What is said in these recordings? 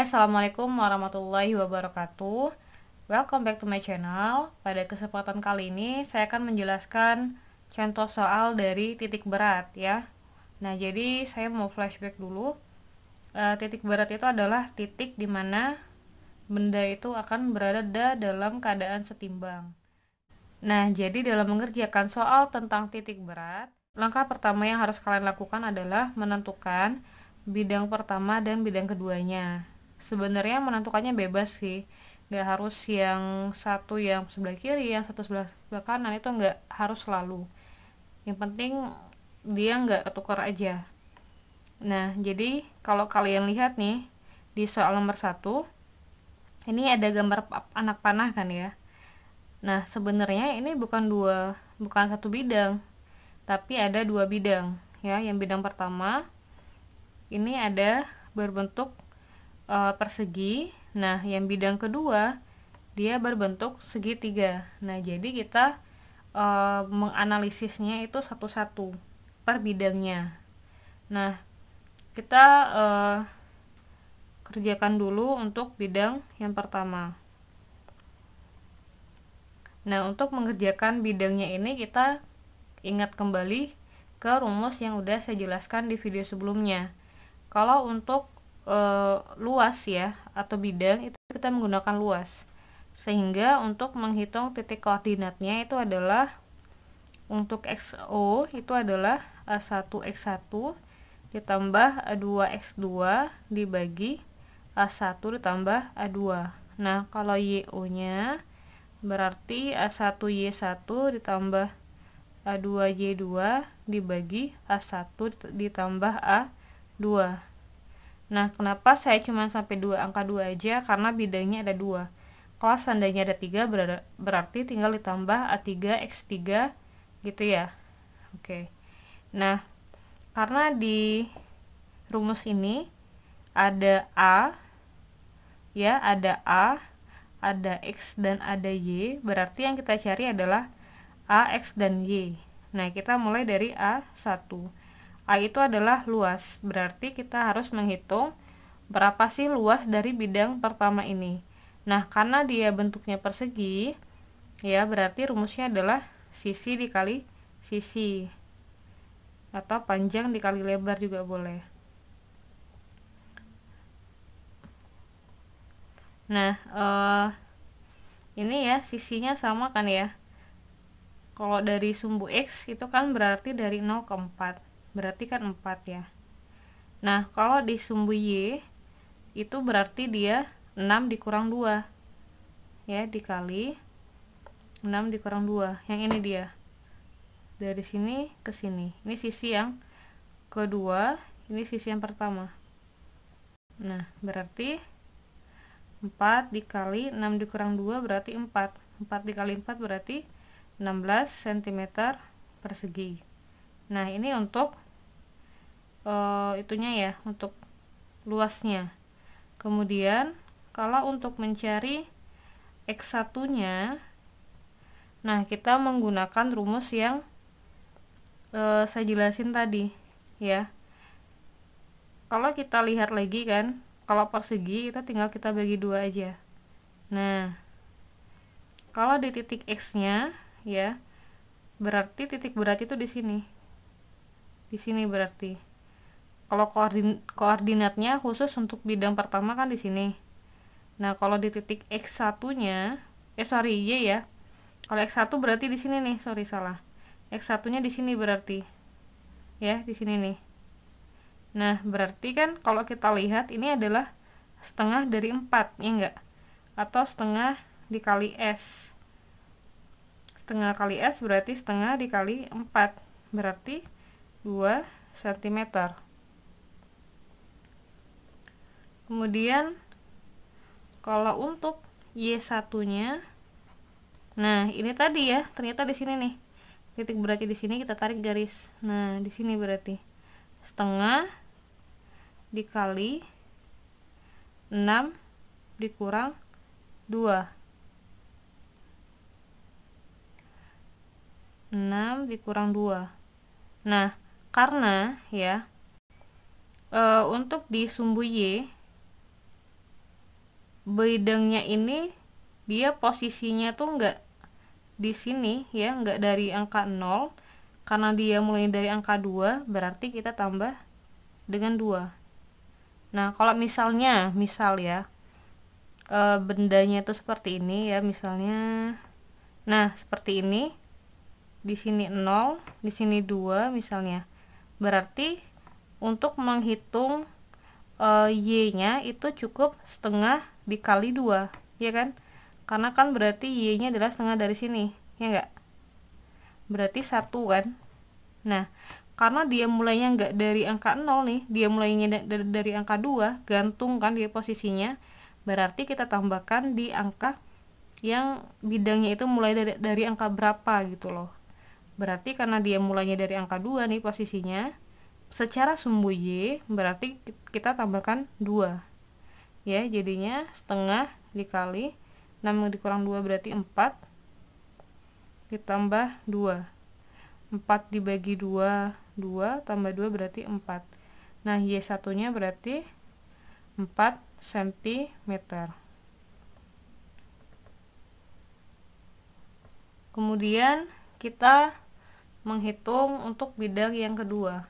Assalamualaikum warahmatullahi wabarakatuh. Welcome back to my channel. Pada kesempatan kali ini saya akan menjelaskan contoh soal dari titik berat ya. Nah, jadi saya mau flashback dulu. Titik berat itu adalah titik di mana benda itu akan berada dalam keadaan setimbang. Nah, jadi dalam mengerjakan soal tentang titik berat, langkah pertama yang harus kalian lakukan adalah menentukan bidang pertama dan bidang keduanya. Sebenarnya menentukannya bebas sih, nggak harus yang satu yang sebelah kiri, yang satu sebelah kanan, itu nggak harus selalu. Yang penting dia nggak ketukar aja. Nah, jadi kalau kalian lihat nih di soal nomor 1, ini ada gambar anak panah kan ya. Nah, sebenarnya ini bukan satu bidang, tapi ada dua bidang ya. Yang bidang pertama ini ada berbentuk persegi. Nah, yang bidang kedua dia berbentuk segitiga. Nah, jadi kita menganalisisnya itu satu-satu per bidangnya. Nah, kita kerjakan dulu untuk bidang yang pertama. Nah, untuk mengerjakan bidangnya ini kita ingat kembali ke rumus yang udah saya jelaskan di video sebelumnya. Kalau untuk luas ya atau bidang itu kita menggunakan luas, sehingga untuk menghitung titik koordinatnya itu adalah untuk XO itu adalah A1X1 ditambah A2X2 dibagi A1 ditambah A2. Nah, kalau YO nya berarti A1Y1 ditambah A2Y2 dibagi A1 ditambah A2. Nah, kenapa saya cuma sampai angka 2 aja? Karena bidangnya ada 2. Kalau seandainya ada 3 berarti tinggal ditambah A3X3 gitu ya. Oke. Nah, karena di rumus ini ada A ya, ada A, ada X dan ada Y, berarti yang kita cari adalah A, X dan Y. Nah, kita mulai dari A1. A itu adalah luas, berarti kita harus menghitung berapa sih luas dari bidang pertama ini. Nah, karena dia bentuknya persegi ya, berarti rumusnya adalah sisi dikali sisi, atau panjang dikali lebar juga boleh. Nah, ini ya sisinya sama kan ya. Kalau dari sumbu X itu kan berarti dari 0 ke 4, berarti kan 4 ya. Nah, kalau di sumbu Y itu berarti dia 6 dikurang 2 ya, dikali 6 dikurang 2. Yang ini dia dari sini ke sini, ini sisi yang kedua, ini sisi yang pertama. Nah, berarti 4 dikali 6 dikurang 2 berarti 4. 4 dikali 4 berarti 16 cm persegi. Nah, ini untuk itunya ya, untuk luasnya. Kemudian kalau untuk mencari X1 nya, nah kita menggunakan rumus yang saya jelasin tadi ya. Kalau kita lihat lagi kan, kalau persegi kita tinggal kita bagi 2 aja. Nah, kalau di titik X nya ya, berarti titik berat itu di sini. Di sini berarti. Kalau koordinatnya khusus untuk bidang pertama kan di sini. Nah, kalau di titik X1 nya, Y ya. Kalau X1 berarti di sini nih, salah. X1 nya di sini berarti. Ya, di sini nih. Nah, berarti kan kalau kita lihat ini adalah setengah dari 4, ya enggak? Atau setengah dikali S. Setengah kali S berarti setengah dikali 4, berarti 2 cm. Kemudian kalau untuk Y1 nya, nah ini tadi ya, ternyata di sini nih titik beratnya, di sini kita tarik garis. Nah, di sini berarti setengah dikali 6 dikurang 2. 6 dikurang 2. Nah, karena ya untuk di sumbu Y bidangnya ini dia posisinya tuh enggak di sini ya, enggak dari angka 0. Karena dia mulai dari angka 2, berarti kita tambah dengan 2. Nah, kalau misalnya, misal ya, bendanya itu seperti ini ya, misalnya, nah seperti ini, di sini 0, di sini 2 misalnya, berarti untuk menghitung y-nya itu cukup setengah dikali 2, ya kan? Karena kan berarti y-nya adalah setengah dari sini, ya enggak? Berarti 1 kan. Nah, karena dia mulainya enggak dari angka 0 nih, dia mulainya dari angka 2, gantung kan dia posisinya, berarti kita tambahkan di angka yang bidangnya itu mulai dari angka berapa gitu loh. Berarti karena dia mulainya dari angka 2 nih posisinya, secara sumbu y berarti kita tambahkan 2 ya, jadinya setengah dikali 6 dikurang 2 berarti 4, ditambah 2, 4 dibagi 2, 2 tambah 2 berarti 4. Nah, y1 nya berarti 4 cm. Kemudian kita menghitung untuk bidang yang kedua.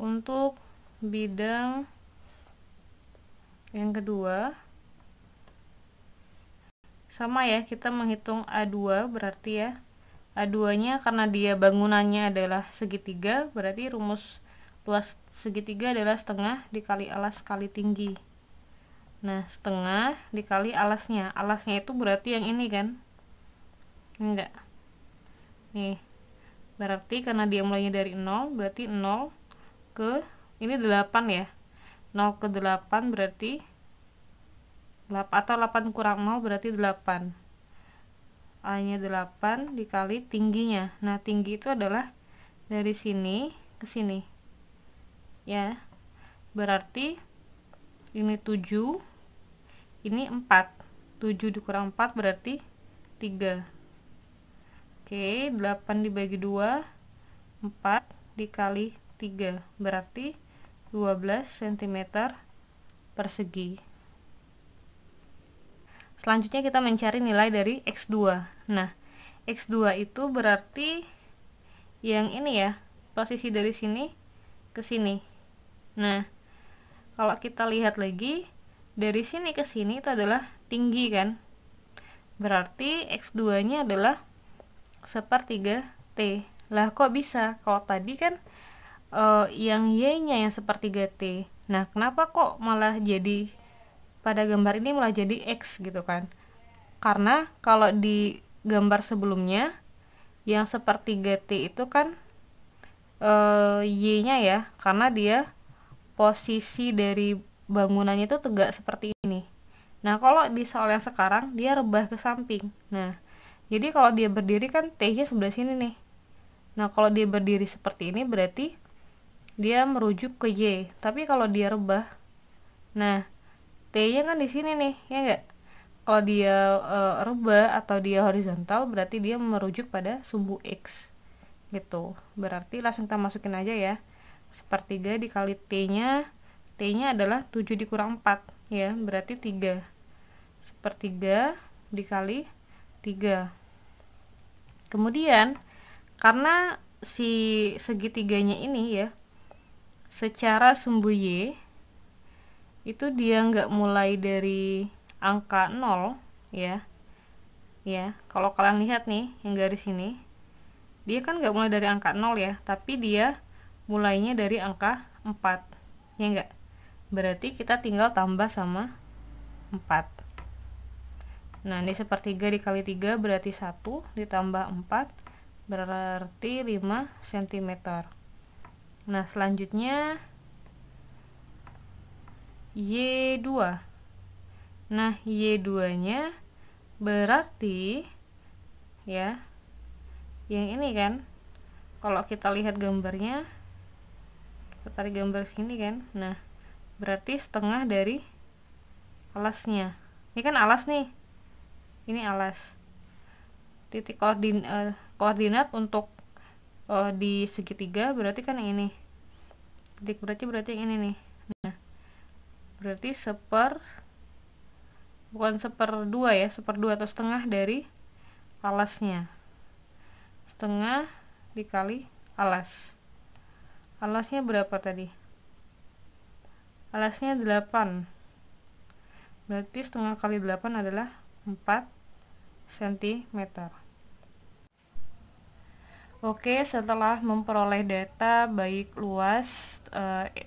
Untuk bidang yang kedua sama ya, kita menghitung A2 berarti ya, A2 nya karena dia bangunannya adalah segitiga, berarti rumus luas segitiga adalah setengah dikali alas kali tinggi. Nah, setengah dikali alasnya, alasnya itu berarti yang ini kan, enggak nih, berarti karena dia mulainya dari 0, berarti 0 ke ini 8 ya, 0 ke 8 berarti 8, atau 8 kurang 0 berarti 8, A nya 8 dikali tingginya. Nah, tinggi itu adalah dari sini ke sini ya, berarti ini 7, ini 4, 7 dikurang 4 berarti 3. Oke, 8 dibagi 2, 4 dikali 3 berarti 12 cm persegi. Selanjutnya kita mencari nilai dari X2. Nah, X2 itu berarti yang ini ya, posisi dari sini ke sini. Nah, kalau kita lihat lagi dari sini ke sini itu adalah tinggi kan, berarti X2 nya adalah 1/3 T. Lah kok bisa? Kalau tadi kan yang Y nya yang 1/3 T. Nah, kenapa kok malah jadi pada gambar ini malah jadi X gitu kan? Karena kalau di gambar sebelumnya yang 1/3 T itu kan Y nya ya, karena dia posisi dari bangunannya itu tegak seperti ini. Nah, kalau di soal yang sekarang dia rebah ke samping. Nah, jadi kalau dia berdiri kan T nya sebelah sini nih. Nah, kalau dia berdiri seperti ini berarti dia merujuk ke Y. Tapi kalau dia rebah, nah T nya kan di sini nih, ya enggak? Kalau dia rebah atau dia horizontal berarti dia merujuk pada sumbu X gitu. Berarti langsung kita masukin aja ya, 1/3 dikali T nya adalah 7 dikurang 4 ya, berarti 3. 1/3 dikali 3. Kemudian karena si segitiganya ini ya, secara sumbu Y itu dia nggak mulai dari angka 0 ya. Kalau kalian lihat nih yang garis ini, dia kan nggak mulai dari angka 0 ya, tapi dia mulainya dari angka 4 ya enggak. Berarti kita tinggal tambah sama 4. Nah, ini 1/3 dikali 3 berarti 1, ditambah 4 berarti 5 cm. Nah, selanjutnya Y2. Nah, Y2 nya berarti ya yang ini kan, kalau kita lihat gambarnya, kita tarik gambar sini kan, nah berarti setengah dari alasnya. Ini kan alas nih, ini alas. Titik koordinat untuk di segitiga berarti kan yang ini. Titik beratnya berarti yang ini nih. Nah, berarti bukan 1/2 ya, 1/2 atau setengah dari alasnya. Setengah dikali alas. Alasnya berapa tadi? Alasnya 8. Berarti setengah kali 8 adalah 4 cm. Oke, setelah memperoleh data baik luas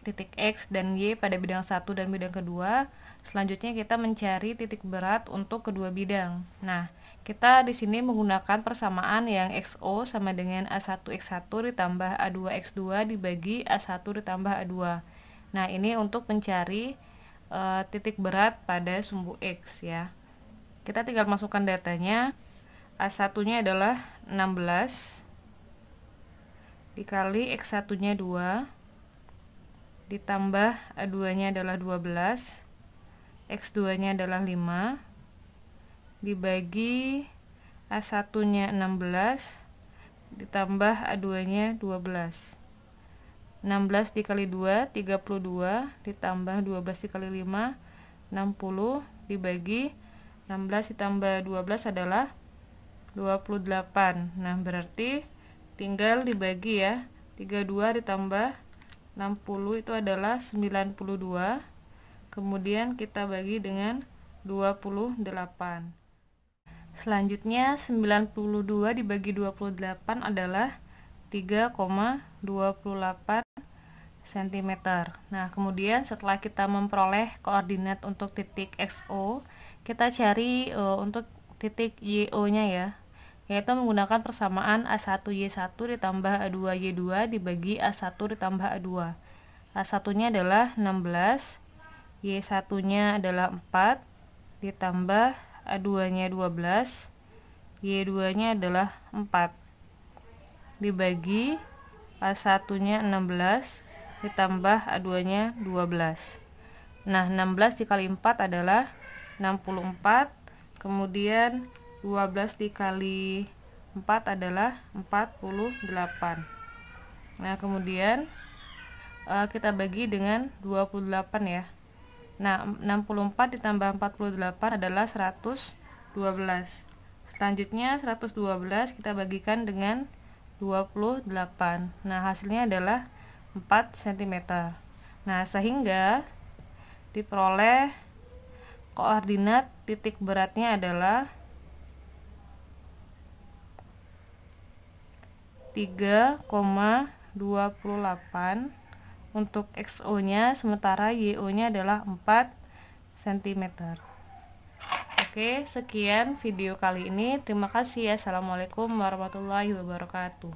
titik X dan Y pada bidang 1 dan bidang kedua, selanjutnya kita mencari titik berat untuk kedua bidang. Nah, kita di sini menggunakan persamaan yang XO sama dengan A1X1 ditambah A2X2 dibagi A1 ditambah A2. Nah, ini untuk mencari titik berat pada sumbu X ya. Kita tinggal masukkan datanya. A1-nya adalah 16 dikali X1-nya 2 ditambah A2-nya adalah 12, X2-nya adalah 5 dibagi A1-nya 16 ditambah A2-nya 12. 16 dikali 2 32 ditambah 12 dikali 5 60 dibagi 16 ditambah 12 adalah 28. Nah, berarti tinggal dibagi ya. 32 ditambah 60 itu adalah 92. Kemudian kita bagi dengan 28. Selanjutnya 92 dibagi 28 adalah 3,28 cm. Nah, kemudian setelah kita memperoleh koordinat untuk titik XO, kita cari untuk titik YO-nya ya, yaitu menggunakan persamaan A1Y1 ditambah A2Y2 dibagi A1 ditambah A2. A1-nya adalah 16, Y1-nya adalah 4 ditambah A2-nya 12, Y2-nya adalah 4 dibagi A1-nya 16 ditambah A2-nya 12. Nah, 16 dikali 4 adalah 64, kemudian 12 dikali 4 adalah 48. Nah, kemudian kita bagi dengan 28 ya. Nah, 64 ditambah 48 adalah 112. Selanjutnya 112 kita bagikan dengan 28. Nah, hasilnya adalah 4 cm. Nah, sehingga diperoleh koordinat titik beratnya adalah 3,28 untuk XO-nya, sementara YO-nya adalah 4 cm. Oke, sekian video kali ini. Terima kasih. Assalamualaikum warahmatullahi wabarakatuh.